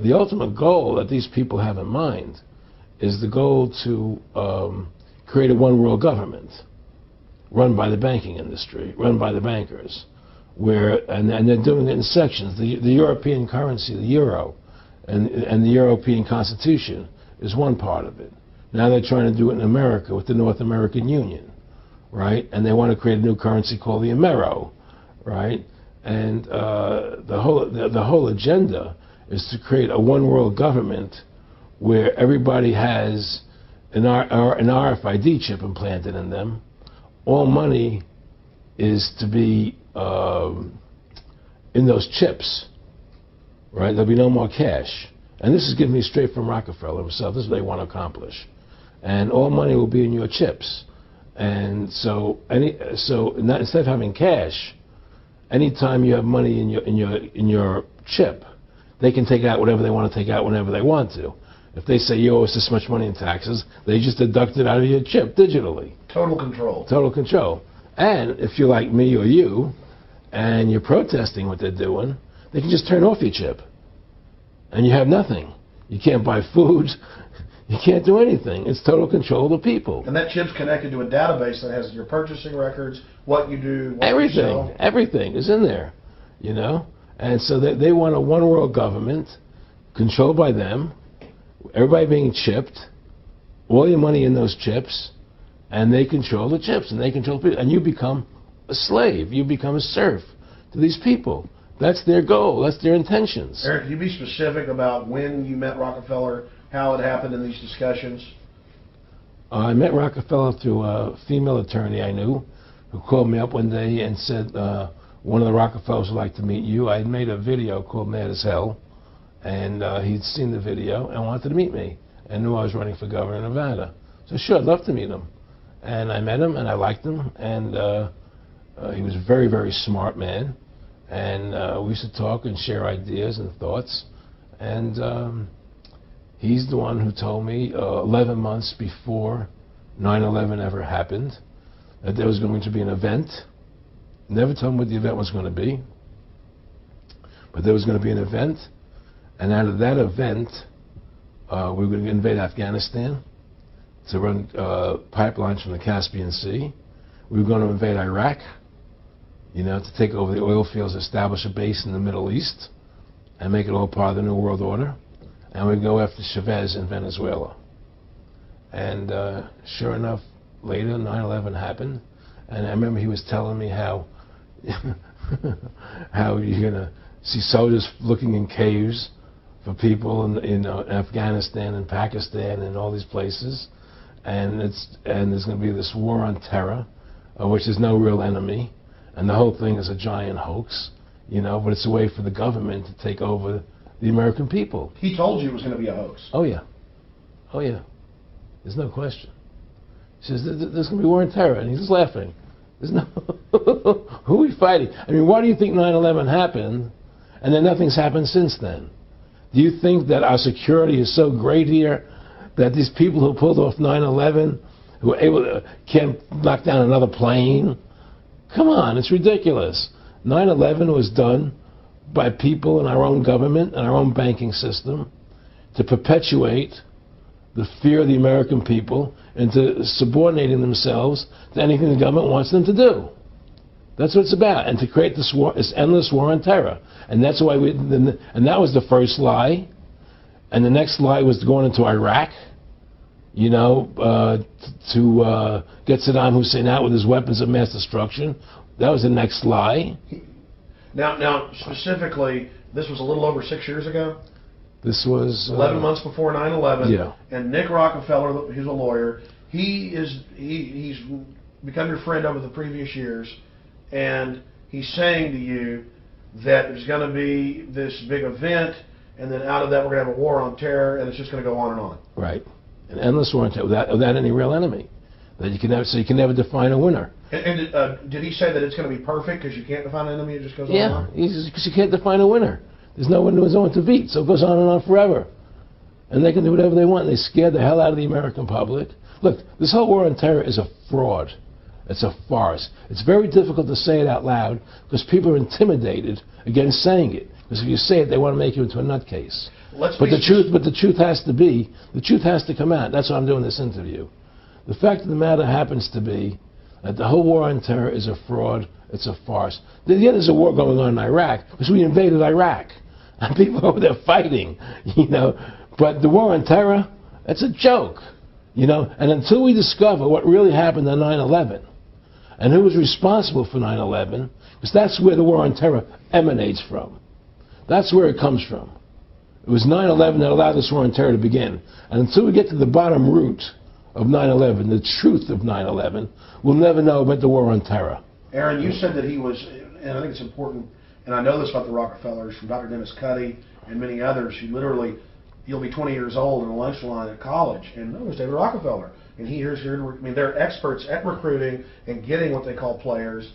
the ultimate goal that these people have in mind is the goal to create a one-world government run by the banking industry, run by the bankers, and they're doing it in sections. The European currency, the euro, and the European Constitution is one part of it. Now they're trying to do it in America with the North American Union, right? And they want to create a new currency called the Amero, right? And the whole agenda is to create a one-world government where everybody has an RFID chip implanted in them. All money is to be in those chips, right? There'll be no more cash. And this is given me straight from Rockefeller himself. This is what they want to accomplish. And all money will be in your chips. And so instead of having cash, anytime you have money in your chip, they can take out whatever they want to take out whenever they want to. If they say you owe us this much money in taxes, they just deduct it out of your chip digitally. Total control. Total control. And if you're like me or you, and you're protesting what they're doing, they can just turn off your chip. And you have nothing. You can't buy food. You can't do anything. It's total control of the people. And that chip's connected to a database that has your purchasing records, what you do, what everything, you sell. Everything is in there, you know? And so they want a one-world government controlled by them, everybody being chipped, all your money in those chips, and they control the chips, and they control people. And you become a slave. You become a serf to these people. That's their goal. That's their intentions. Eric, can you be specific about when you met Rockefeller, how it happened in these discussions? I met Rockefeller through a female attorney I knew who called me up one day and said, one of the Rockefellers would like to meet you. I had made a video called Mad as Hell, and he'd seen the video and wanted to meet me and knew I was running for governor of Nevada. So sure, I'd love to meet him. And I met him, and I liked him, and he was a very, very smart man. And we used to talk and share ideas and thoughts. And he's the one who told me 11 months before 9/11 ever happened that there was going to be an event. Never told me what the event was going to be, but there was going to be an event. And out of that event, we were going to invade Afghanistan to run pipelines from the Caspian Sea. We were going to invade Iraq, you know, to take over the oil fields, establish a base in the Middle East, and make it all part of the New World Order. And we'd go after Chavez in Venezuela. And sure enough, later 9/11 happened. And I remember he was telling me how how you're going to see soldiers looking in caves for people in Afghanistan and Pakistan and all these places. And there's going to be this war on terror, which is no real enemy. And the whole thing is a giant hoax, you know, but it's a way for the government to take over the American people. He told you it was going to be a hoax. Oh, yeah. Oh, yeah. There's no question. He says, there's going to be war on terror. And he's just laughing. There's no... Who are we fighting? I mean, why do you think 9/11 happened and then nothing's happened since then? Do you think that our security is so great here that these people who pulled off 9/11, who were able to, can't knock down another plane? Come on, it's ridiculous. 9/11 was done by people in our own government and our own banking system to perpetuate the fear of the American people into subordinating themselves to anything the government wants them to do. That's what it's about, and to create this war, this endless war on terror. And that's why and that was the first lie. And the next lie was going into Iraq, you know, to get Saddam Hussein out with his weapons of mass destruction. That was the next lie. Now, specifically, this was a little over 6 years ago? This was 11 months before 9/11. Yeah. And Nick Rockefeller, who's a lawyer, he's become your friend over the previous years, and he's saying to you that there's going to be this big event, and then out of that we're going to have a war on terror, and it's just going to go on and on. Right. An endless war on terror without any real enemy. That you can never, so you can never define a winner. And did he say that it's going to be perfect because you can't define an enemy, it just goes on and on? Yeah, because you can't define a winner. There's no one to beat, so it goes on and on forever. And they can do whatever they want. They scare the hell out of the American public. Look, this whole war on terror is a fraud. It's a farce. It's very difficult to say it out loud because people are intimidated against saying it. Because if you say it, they want to make you into a nutcase. But the truth has to come out. That's why I'm doing this interview. The fact of the matter happens to be that the whole war on terror is a fraud. It's a farce. Yeah, there's a war going on in Iraq because we invaded Iraq. And people over there fighting, you know. But the war on terror, that's a joke, you know. And until we discover what really happened on 9/11 and who was responsible for 9/11, because that's where the war on terror emanates from. That's where it comes from. It was 9/11 that allowed this war on terror to begin. And until we get to the bottom root of 9/11, the truth of 9/11, we'll never know about the war on terror. Aaron, you said that he was, and I think it's important, and I know this about the Rockefellers from Dr. Dennis Cuddy and many others, who literally, you'll be 20 years old in a lunch line at college, and there's David Rockefeller. And I mean, they're experts at recruiting and getting what they call players,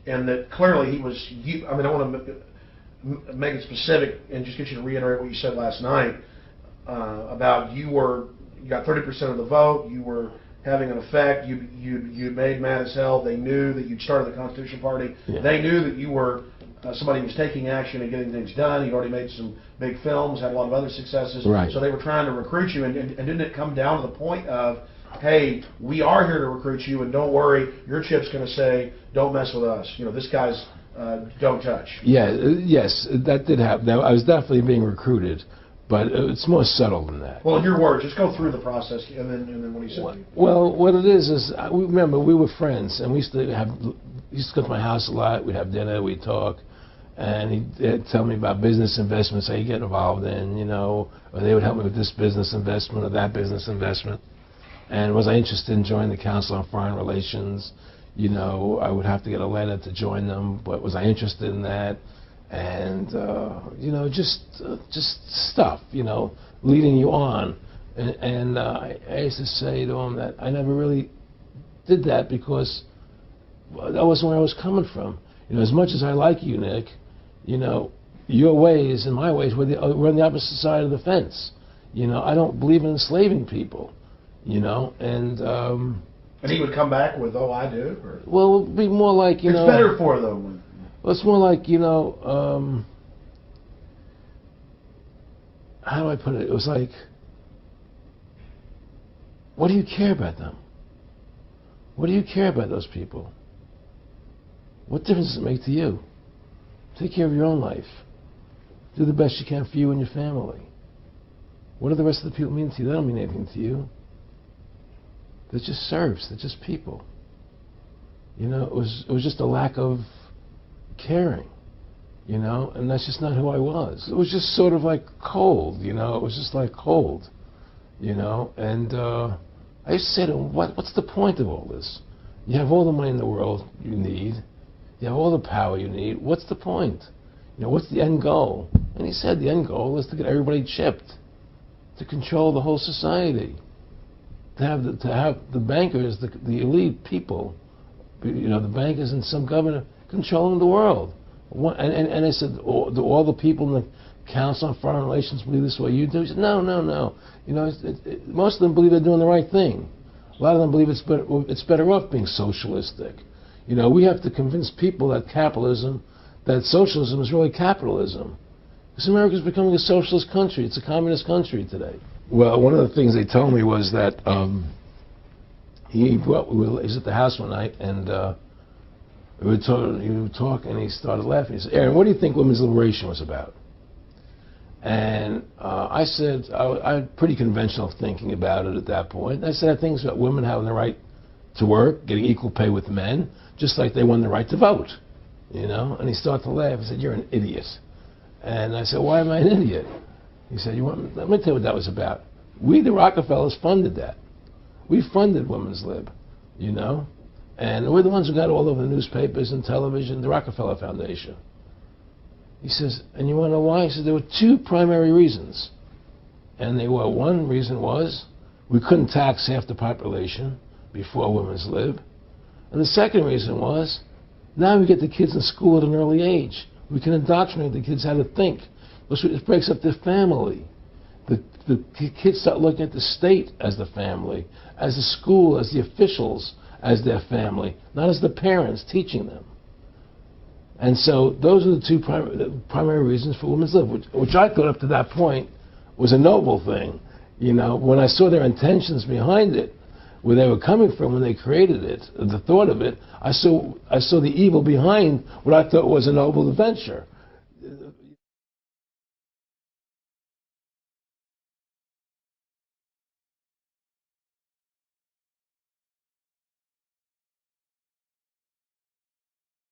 and that clearly he was, I mean, I want to make it specific and just get you to reiterate what you said last night about you got 30% of the vote, you were having an effect, you made mad as hell, they knew that you'd started the Constitution Party, they knew that you were somebody who was taking action and getting things done, you'd already made some big films, had a lot of other successes, so they were trying to recruit you, and didn't it come down to the point of, hey, we are here to recruit you, and don't worry, your chip's going to say, don't mess with us, you know, this guy's don't touch. Yes, that did happen. I was definitely being recruited. But it's more subtle than that. Well, in your words, just go through the process, and then what he said. Well, what it is remember, we were friends, and we used to go to my house a lot. We'd have dinner, we'd talk, and he'd tell me about business investments I get involved in, you know, or they would help me with this business investment or that business investment. And was I interested in joining the Council on Foreign Relations? You know, I would have to get a letter to join them, but was I interested in that? And you know, just stuff, you know, leading you on. And I used to say to him that I never really did that because that wasn't where I was coming from. You know, as much as I like you, Nick, you know, your ways and my ways we're on the opposite side of the fence. You know, I don't believe in enslaving people. You know, and he would come back with, "Oh, I do." Or? Well, it would be more like, you know. It's better for them. Well, it's more like, you know, how do I put it? It was like, what do you care about them? What do you care about those people? What difference does it make to you? Take care of your own life. Do the best you can for you and your family. What do the rest of the people mean to you? They don't mean anything to you. They're just serfs. They're just people. You know, it was just a lack of caring, you know, and that's just not who I was. It was just sort of like cold, you know. It was just like cold, you know. And I used to say to him, what's the point of all this? You have all the money in the world you need. You have all the power you need. What's the point? You know, what's the end goal? And he said the end goal is to get everybody chipped, to control the whole society, to have the bankers, the elite people, you know, the bankers and some governor controlling the world. And I said, do all the people in the Council on Foreign Relations believe this way you do? He said, no. You know, most of them believe they're doing the right thing. A lot of them believe it's better off being socialistic. You know, we have to convince people that socialism is really capitalism. Because America is becoming a socialist country. It's a communist country today. Well, one of the things they told me was that he was at the house one night, and he would talk, and he started laughing. He said, "Aaron, what do you think women's liberation was about?" And I said, I had pretty conventional thinking about it at that point. I said, I think it's about women having the right to work, getting equal pay with men, just like they won the right to vote. You know? And he started to laugh. He said, "You're an idiot." And I said, "Why am I an idiot?" He said, let me tell you what that was about. We, the Rockefellers, funded that. We funded Women's Lib, you know? And we're the ones who got all over the newspapers and television, the Rockefeller Foundation. He says, and you want to know why? He said, there were two primary reasons. And they were, one reason was we couldn't tax half the population before Women's Lib. And the second reason was, now we get the kids in school at an early age. We can indoctrinate the kids how to think. It breaks up their family. The kids start looking at the state as the family, as the school, as the officials, as their family, not as the parents teaching them. And so those are the two primary reasons for women's lib, which I thought up to that point was a noble thing. You know, when I saw their intentions behind it, where they were coming from when they created it, the thought of it, I saw the evil behind what I thought was a noble adventure.